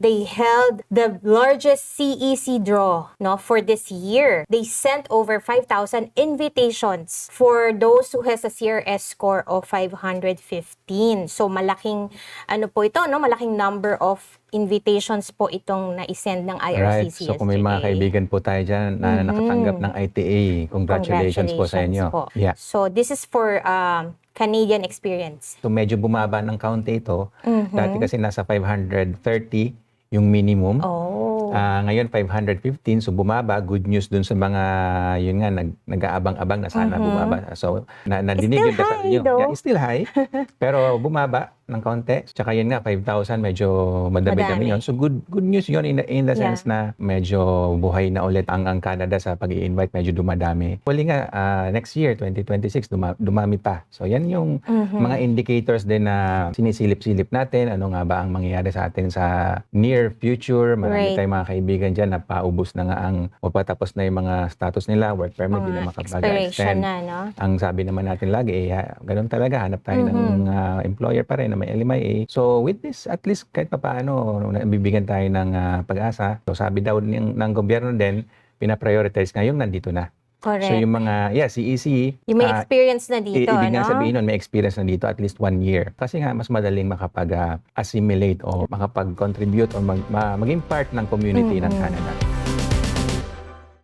they held the largest CEC draw, no, for this year. They sent over 5,000 invitations for those who has a CRS score of 515. So malaking ano po ito, no, malaking number of invitations po itong na-send ng Right. IRCCSJA. So kung may mga kaibigan po tayo dyan na nakatanggap ng ITA, congratulations po sa inyo. po. Yeah. So this is for Canadian experience. So medyo bumaba ng county ito. Dati kasi nasa 530 yung minimum. Oh. Ngayon 515, so bumaba. Good news dun sa mga, yun nga, nag-aabang-abang na sana bumaba. So nadinig yung dasal high, nyo. though. Yeah, it's still high. Pero bumaba ng konti. Tsaka yun nga, 5,000, medyo madami yun. So good news yun in the sense na medyo buhay na ulit ang Canada sa pag-i-invite. Medyo dumadami. Huli nga, next year, 2026, dumami pa. So yan yung mga indicators din na sinisilip-silip natin. Ano nga ba ang mangyayari sa atin sa near future. Marami tayong mga kaibigan dyan na paubos na nga ang mapatapos na yung mga status nila, work permit, hindi na makapag-extend. No? Ang sabi naman natin lagi, ganun talaga, hanap tayo ng employer pa rin na may LMIA. So with this, at least kahit pa paano, bibigyan tayo ng pag-asa. So sabi daw ng gobyerno din, pina-prioritize ngayong nandito na. Correct. So yung mga, CEC, yung may experience na dito, ibig nga ano? sabihin nun, may experience na dito at least 1 year. Kasi nga, mas madaling makapag-assimilate o makapag-contribute o maging part ng community ng Canada.